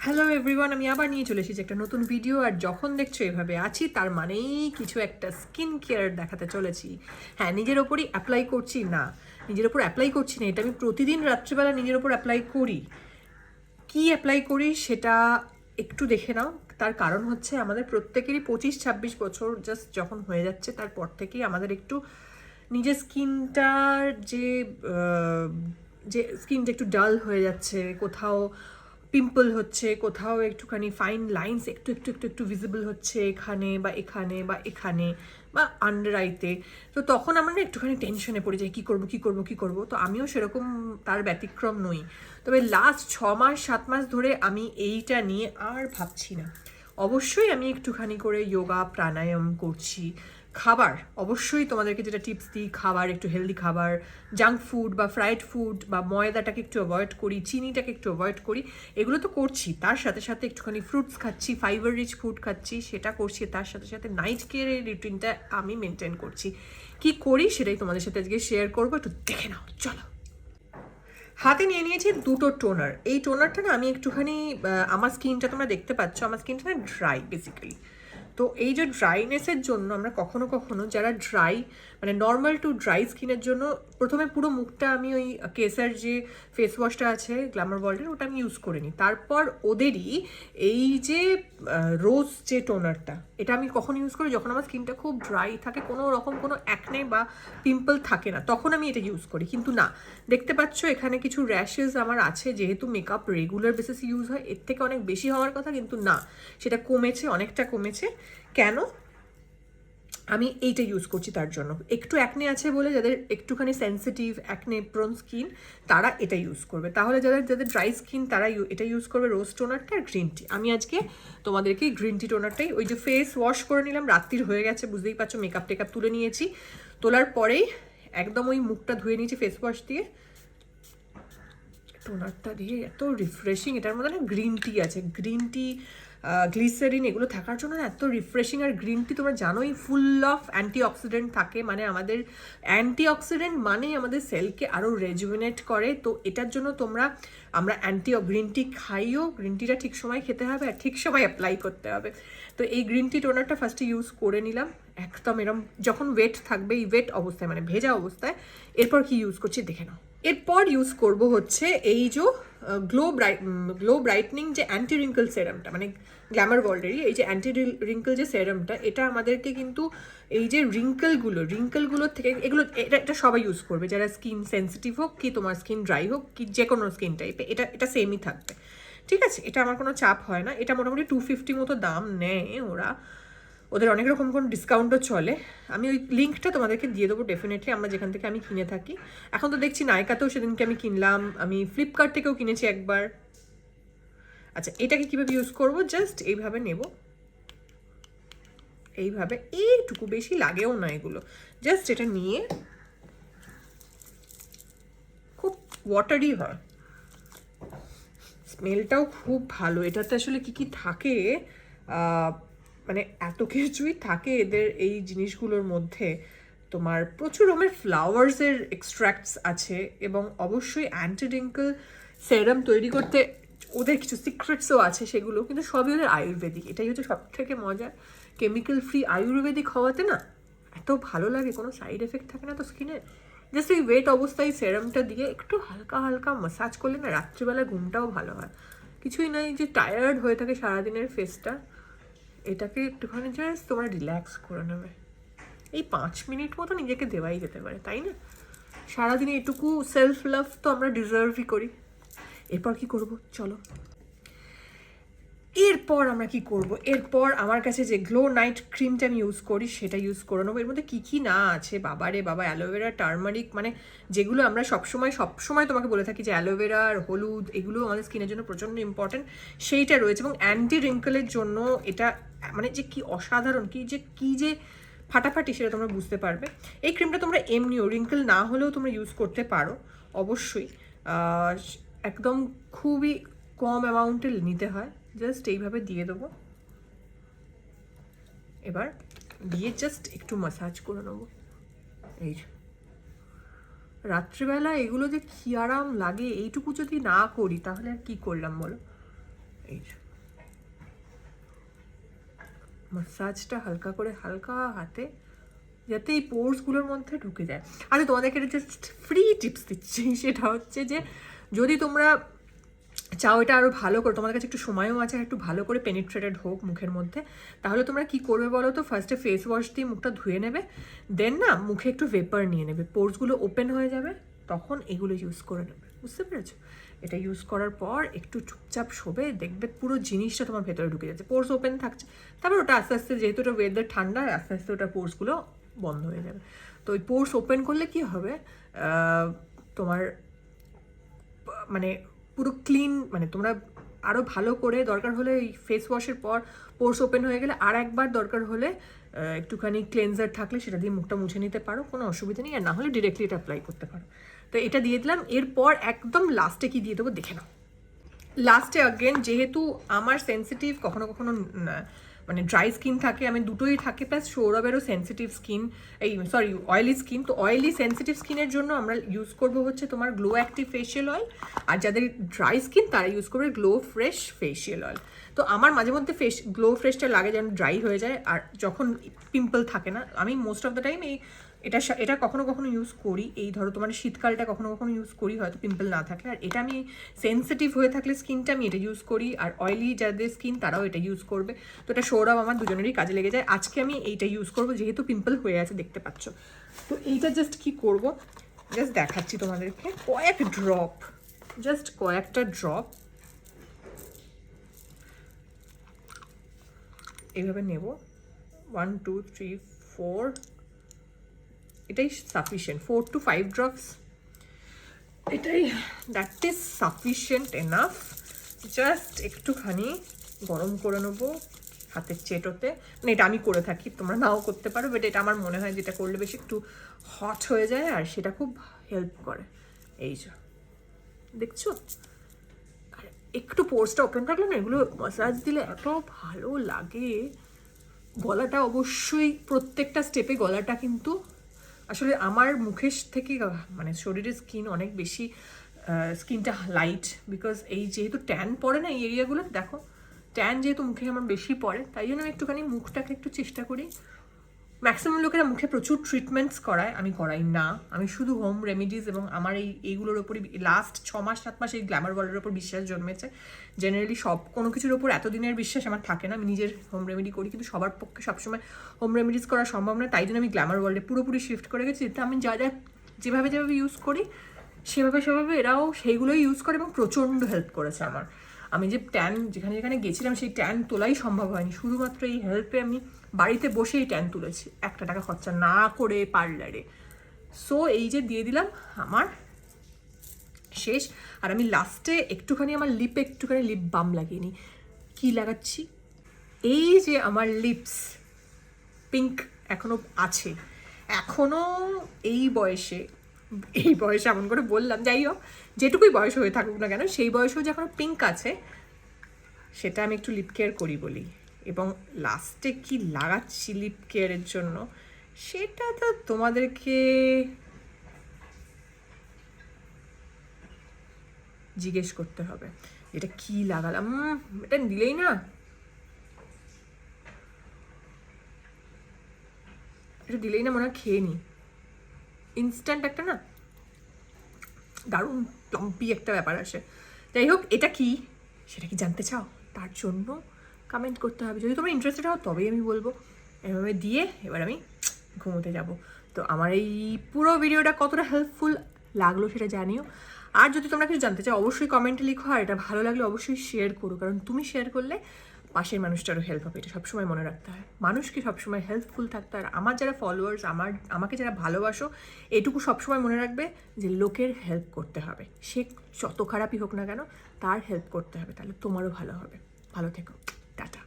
Hello everyone, আমি আবার নিয়ে চলে এসেছি একটা নতুন ভিডিও। আর যখন দেখছো এভাবে আছি তার মানেই কিছু একটা স্কিন কেয়ার দেখাতে চলেছি। হ্যাঁ, নিজের ওপরই অ্যাপ্লাই করছি না, নিজের ওপর অ্যাপ্লাই করছি না, এটা আমি প্রতিদিন রাত্রিবেলা নিজের ওপর অ্যাপ্লাই করি। কি অ্যাপ্লাই করি সেটা একটু দেখে নাও। তার কারণ হচ্ছে আমাদের প্রত্যেকেরই 25-26 বছর জাস্ট যখন হয়ে যাচ্ছে তারপর থেকেই আমাদের একটু নিজের স্কিনটার আহ, যে স্কিনটা একটু ডাল হয়ে যাচ্ছে, কোথাও পিম্পল হচ্ছে, কোথাও একটুখানি ফাইন লাইন্স একটু একটু একটু একটু ভিজিবল হচ্ছে এখানে বা এখানে বা এখানে বা আন্ডার আইতে। তো তখন আমরা না একটুখানি টেনশনে পড়ে যাই, কী করবো কী করবো কী করবো। তো আমিও সেরকম তার ব্যতিক্রম নই। তবে লাস্ট 6-7 মাস ধরে আমি এইটা নিয়ে আর ভাবছি না। অবশ্যই আমি একটুখানি করে যোগা প্রাণায়াম করছি। খাবার অবশ্যই তোমাদেরকে যেটা টিপস দিই, খাবার একটু হেলদি খাবার, জাঙ্ক ফুড বা ফ্রাইড ফুড বা ময়দাটাকে একটু অ্যাভয়েড করি, চিনিটাকে একটু অ্যাভয়েড করি। এগুলো তো করছি, তার সাথে সাথে একটুখানি ফ্রুটস খাচ্ছি, ফাইবার রিচ ফুড খাচ্ছি, সেটা করছি। তার সাথে সাথে নাইট কেয়ারের রুটিনটা আমি মেনটেন করছি। কি করি সেটাই তোমাদের সাথে আজকে শেয়ার করবো, একটু দেখে নাও চলো। হাতে নিয়ে নিয়েছি দুটো টোনার। এই টোনারটা না আমি একটুখানি আমার স্কিনটা তোমরা দেখতে পাচ্ছ, আমার স্কিনটা না ড্রাই বেসিক্যালি। তো এই যে ড্রাইনেসের জন্য আমরা কখনো কখনো যারা ড্রাই মানে নর্মাল টু ড্রাই স্কিনের জন্য প্রথমে পুরো মুখটা আমি ওই কেসার যে ফেস ওয়াশটা আছে গ্ল্যামার ওয়ার্ল্ডের ওটা আমি ইউজ করে নিই। তারপর ওদেরই এই যে রোজ যে টোনারটা, এটা আমি কখন ইউজ করি যখন আমার স্কিনটা খুব ড্রাই থাকে, কোনো রকম কোনো অ্যাকনে বা পিম্পল থাকে না, তখন আমি এটা ইউজ করি। কিন্তু না, দেখতে পাচ্ছ এখানে কিছু র্যাশেস আমার আছে, যেহেতু মেকআপ রেগুলার বেসিস ইউজ হয় এর থেকে অনেক বেশি হওয়ার কথা, কিন্তু না, সেটা কমেছে, অনেকটা কমেছে। কেন? আমি এইটা ইউজ করছি তার জন্য। একটু অ্যাকনে আছে বলে, যাদের একটুখানি সেন্সিটিভ অ্যাকনে প্রোন স্কিন তারা এটা ইউজ করবে। তাহলে যাদের যাদের ড্রাই স্কিন তারা এটা ইউজ করবে রোজ টোনারটা আর গ্রিন টি। আমি আজকে তোমাদেরকে গ্রিন টি টোনারটাই, ওই যে ফেস ওয়াশ করে নিলাম, রাত্রির হয়ে গেছে বুঝতেই পারছো, মেকআপ টেকআপ তুলে নিয়েছি, তোলার পরেই একদম ওই মুখটা ধুয়ে নিয়েছি ফেস ওয়াশ দিয়ে। টোনারটা দিয়ে এত রিফ্রেশিং, এটার মধ্যে না গ্রিন টি আছে, গ্রিন টি গ্লিসারিন এগুলো থাকার জন্য না এত রিফ্রেশিং। আর গ্রিন টি তোমরা জানোই ফুল অফ অ্যান্টিঅক্সিডেন্ট থাকে, মানে আমাদের অ্যান্টিঅক্সিডেন্ট মানে আমাদের সেলকে আরও রেজুভিনেট করে। তো এটার জন্য আমরা গ্রিন টি খাইও, গ্রিন টিটা ঠিক সময় খেতে হবে আর ঠিক সময় অ্যাপ্লাই করতে হবে। তো এই গ্রিন টি টোনারটা ফার্স্টে ইউজ করে নিলাম একদম এরম যখন ওয়েট থাকবে, এই ওয়েট অবস্থায় মানে ভেজা অবস্থায়। এরপর কি ইউজ করছি দেখে নাও। এরপর ইউজ করব হচ্ছে এই যে গ্লো ব্রাইটনিং যে অ্যান্টি রিঙ্কল সেরামটা, মানে গ্ল্যামার ওয়ার্ল্ডেরই এই যে অ্যান্টি রিঙ্কল যে সেরামটা, এটা আমাদেরকে কিন্তু এই যে রিঙ্কলগুলোর থেকে এগুলো এটা সবাই ইউজ করবে, যারা স্কিন সেন্সিটিভ হোক কি তোমার স্কিন ড্রাই হোক কি যে কোনো স্কিন টাইপে, এটা সেমই থাকবে। ঠিক আছে, এটা আমার কোনো চাপ হয় না। এটা মোটামুটি 250 মতো দাম নেয় ওরা, ওদের অনেক রকম কোনো ডিসকাউন্টও চলে। আমি ওই লিঙ্কটা তোমাদেরকে দিয়ে দেবো ডেফিনেটলি, আমরা যেখান থেকে আমি কিনে থাকি। এখন তো দেখছি নাইকাতেও সেদিনকে আমি কিনলাম, আমি ফ্লিপকার্ট থেকেও কিনেছি একবার। আচ্ছা, এটাকে কীভাবে ইউজ করবো, জাস্ট এইভাবে নেব, এইভাবে, এইটুকু, বেশি লাগেও না এগুলো। জাস্ট এটা নিয়ে, খুব ওয়াটারি হয়, স্মেলটাও খুব ভালো। এটাতে আসলে কি কি থাকে, মানে এত কিছুই থাকে এদের এই জিনিসগুলোর মধ্যে। তোমার প্রচুর রকমের ফ্লাওয়ার্সের এক্সট্র্যাক্টস আছে, এবং অবশ্যই অ্যান্টি রিঙ্কল সেরাম তৈরি করতে ওদের কিছু সিক্রেটসও আছে, সেগুলো কিন্তু সবই ওদের আয়ুর্বেদিক। এটাই হচ্ছে সব থেকে মজার, কেমিক্যাল ফ্রি আয়ুর্বেদিক হওয়াতে না এত ভালো লাগে, কোনো সাইড এফেক্ট থাকে না তো স্কিনে। জাস্ট এই ওয়েট অবস্থায় সেরামটা দিয়ে একটু হালকা হালকা মাসাজ করলে না রাত্রিবেলা ঘুমটাও ভালো হয়। কিছুই নাই যে টায়ার্ড হয়ে থাকে সারাদিনের ফেসটা, এটাকে একটুখানি জাস্ট তোমরা রিল্যাক্স করে নেবে। এই 5 মিনিট মতো নিজেকে দেওয়াই যেতে পারে, তাই না? সারাদিনে এটুকু সেলফ লাভ তো আমরা ডিজার্ভই করি। এরপর কি করব চলো। এরপর আমরা কি করব, এরপর আমার কাছে যে গ্লো নাইট ক্রিমটা আমি ইউজ করি সেটা ইউজ করে নেবো। এর মধ্যে কী কী না আছে বাবা রে বাবা, অ্যালোভেরা, টার্মারিক, মানে যেগুলো আমরা সবসময় তোমাকে বলে থাকি যে অ্যালোভেরা আর হলুদ এগুলো আমাদের স্কিনের জন্য প্রচণ্ড ইম্পর্টেন্ট, সেইটা রয়েছে। এবং অ্যান্টি রিঙ্কলের জন্য এটা মানে যে কি অসাধারণ, কি যে ফাটাফাটি, সেটা তোমরা বুঝতে পারবে। এই ক্রিমটা তোমরা এমনিও রিঙ্কল না হলেও তোমরা ইউজ করতে পারো অবশ্যই। একদম খুবই কম অ্যামাউন্টে নিতে হয়, জাস্ট এইভাবে দিয়ে দেবো। এবার দিয়ে জাস্ট একটু মাসাজ করে নেবো। এই রাত্রিবেলা এগুলো যে কী আরাম লাগে, এইটুকু যদি না করি তাহলে আর কী করলাম বলো। এই মাসাজটা হালকা করে, হালকা হাতে, যাতে এই পোর্সগুলোর মধ্যে ঢুকে যায়। আচ্ছা, তোমাদেরকে জাস্ট ফ্রি টিপস দিচ্ছি, সেটা হচ্ছে যে যদি তোমরা চাও এটা আরও ভালো করে, তোমাদের কাছে একটু সময়ও আছে, একটু ভালো করে পেনিট্রেটেড হোক মুখের মধ্যে, তাহলে তোমরা কি করবে বলো তো? ফার্স্টে ফেস ওয়াশ দিয়ে মুখটা ধুয়ে নেবে, দেন না মুখে একটু ভেপার নিয়ে নেবে, পোর্সগুলো ওপেন হয়ে যাবে, তখন এগুলো ইউজ করে নেবে। বুঝতে পেরেছো? এটা ইউজ করার পর একটু চুপচাপ শোবে, দেখবে পুরো জিনিসটা তোমার ভেতরে ঢুকে যাচ্ছে, পোর্স ওপেন থাকছে। তারপর ওটা আস্তে আস্তে, যেহেতু ওটা ওয়েদার ঠান্ডা, আস্তে আস্তে ওটা পোর্সগুলো বন্ধ হয়ে যাবে। তো ওই পোর্স ওপেন করলে কি হবে, তোমার মানে পুরো ক্লিন, মানে তোমরা আরও ভালো করে, দরকার হলে এই ফেস ওয়াশের পর পোর্স ওপেন হয়ে গেলে আর একবার দরকার হলে একটুখানি ক্লেনজার থাকলে সেটা দিয়ে মুখটা মুছে নিতে পারো, কোনো অসুবিধা নেই। আর না হলে ডিরেক্টলি এটা অ্যাপ্লাই করতে পারো। তো এটা দিয়ে দিলাম। এরপর একদম লাস্টে কি দিয়ে দেবো দেখে নাও। লাস্টে অ্যাগেন, যেহেতু আমার সেন্সিটিভ, কখনো কখনো মানে ড্রাই স্কিন থাকে, আমি দুটোই থাকে, প্লাস সৌরভেরও সেন্সিটিভ স্কিন, অয়েলি স্কিন। তো অয়েলি সেন্সিটিভ স্কিনের জন্য আমরা ইউজ করবো হচ্ছে তোমার গ্লো অ্যাক্টিভ ফেশিয়াল অয়েল, আর যাদের ড্রাই স্কিন তারা ইউজ করবে গ্লো ফ্রেশ ফেশিয়াল অয়েল। তো আমার মাঝে মধ্যে গ্লো ফ্রেশটা লাগে যেন ড্রাই হয়ে যায়, আর যখন পিম্পল থাকে না, আমি মোস্ট অফ দ্য টাইম এটা কখনো কখনো ইউজ করি। এই ধরো তোমার শীতকালটা কখনো কখনো ইউজ করি, হয়তো পিম্পল না থাকলে। আর এটা আমি সেন্সিটিভ হয়ে থাকলে স্কিনটা আমি এটা ইউজ করি, আর অয়েলি যাদের স্কিন তারাও এটা ইউজ করবে। তো এটা সৌরভ আমার দুজনেরই কাজে লেগে যায়। আজকে আমি এইটা ইউজ করবো, যেহেতু পিম্পল হয়ে আছে, দেখতে পাচ্ছ। তো এইটা জাস্ট কি করব, জাস্ট দেখাচ্ছি তোমাদেরকে, কয়েকটা ড্রপ এইভাবে নেব। 1 2 3 4, এটাই সাফিসিয়েন্ট, 4 to 5 ড্রপস, এটাই, that is sufficient enough. Just একটুখানি গরম করে নেবো হাতের চেটোতে, মানে এটা আমি করে থাকি, তোমরা নাও করতে পারো, বাট এটা আমার মনে হয় যেটা করলে বেশি একটু হট হয়ে যায়, আর সেটা খুব হেল্প করে। এই যে দেখছো, আর একটু পোর্সটা ওপেন থাকলে না, এগুলো মাসাজ দিলে এত ভালো লাগে। গলাটা অবশ্যই, প্রত্যেকটা স্টেপে গলাটা কিন্তু, আসলে আমার মুখের থেকে মানে শরীরের স্কিন অনেক বেশি, স্কিনটা লাইট, বিকজ এই যেহেতু ট্যান পড়ে না এই এরিয়াগুলো, দেখো ট্যান যেহেতু মুখে আমার বেশি পড়ে, তাই জন্য আমি একটুখানি মুখটাকে একটু চেষ্টা করি। ম্যাক্সিমাম লোকেরা মুখে প্রচুর ট্রিটমেন্টস করায়, আমি করাই না। আমি শুধু হোম রেমেডিস এবং আমার এইগুলোর ওপরই লাস্ট 6 মাস 7 মাস এই গ্ল্যামার ওয়ার্ল্ডের ওপর বিশ্বাস জন্মেছে। জেনারেলি কোনো কিছুর ওপর এতদিনের বিশ্বাস আমার থাকে না। আমি নিজের হোম রেমেডি করি, কিন্তু সবার পক্ষে সবসময় হোম রেমেডিস করা সম্ভব নয়, তাই জন্য আমি গ্ল্যামার ওয়ার্ল্ডে পুরোপুরি শিফট করে গেছি। যেটা আমি যেভাবে ইউজ করি সেভাবে এরাও সেইগুলোই ইউজ করে, এবং প্রচণ্ড হেল্প করেছে আমার। আমি যে ট্যান যেখানে গেছিলাম, সেই ট্যান তোলাই সম্ভব হয়নি, শুধুমাত্র এই হেল্পে আমি বাড়িতে বসেই ট্যান তুলেছি, 1 টাকা খরচা না করে পার্লারে। সো এই যে দিয়ে দিলাম আমার শেষ। আর আমি লাস্টে একটুখানি আমার লিপে একটুখানি লিপ বাম লাগিয়ে নিই। কী লাগাচ্ছি, এই যে আমার লিপস পিঙ্ক এখনো আছে, এখনো এই বয়সে এমন করে বললাম, যাই হোক যেটুকুই বয়স হয়ে থাকুক না কেন, সেই বয়সেও যে এখনো পিঙ্ক আছে, সেটা আমি একটু লিপ কেয়ার করি বলি। এবং লাস্টে কি লাগাচ্ছি লিপ কেয়ারের জন্য, সেটা তো তোমাদেরকে জিজ্ঞেস করতে হবে, এটা কি লাগালাম। এটা দিলেই না, মনে হয় খেয়ে নিই, ইনস্ট্যান্ট একটা না দারুণ প্লাম্পি একটা ব্যাপার আসে। যাই হোক, এটা কি, সেটা কি জানতে চাও? তার জন্য কমেন্ট করতে হবে। যদি তোমরা ইন্টারেস্টেড হও তবেই আমি বলবো। এভাবে দিয়ে এবার আমি ঘুমোতে যাব। তো আমার এই পুরো ভিডিওটা কতটা হেল্পফুল লাগলো সেটা জানিও। আর যদি তোমরা কিছু জানতে চাও অবশ্যই কমেন্টে লিখো, আর এটা ভালো লাগলে অবশ্যই শেয়ার করো, কারণ তুমি শেয়ার করলে পাশের মানুষটারও হেল্প হবে। এটা সবসময় মনে রাখতে হয়, মানুষকে সবসময় হেল্পফুল থাকতে হয়। আর আমার যারা ফলোয়ার্স, আমাকে যারা ভালোবাসো, এটুকু সবসময় মনে রাখবে যে লোকের হেল্প করতে হবে, সে যত খারাপই হোক না কেন, তার হেল্প করতে হবে, তাহলে তোমারও ভালো হবে। ভালো থেকো, টাটা।